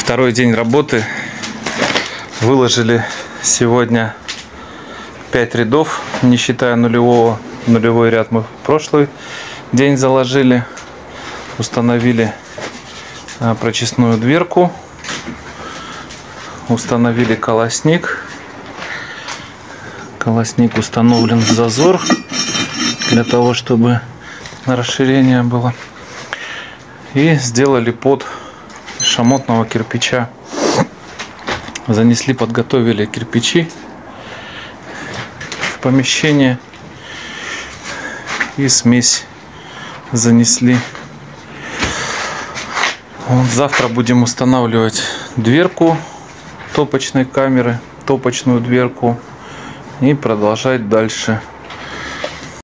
Второй день работы. Выложили сегодня 5 рядов, не считая нулевого. Нулевой ряд мы в прошлый день заложили. Установили прочистную дверку. Установили колосник. Колосник установлен в зазор для того, чтобы расширение было. И сделали под шамотного кирпича. Занесли, подготовили кирпичи в помещение и смесь занесли. Вот завтра будем устанавливать дверку топочной камеры, топочную дверку, и продолжать дальше.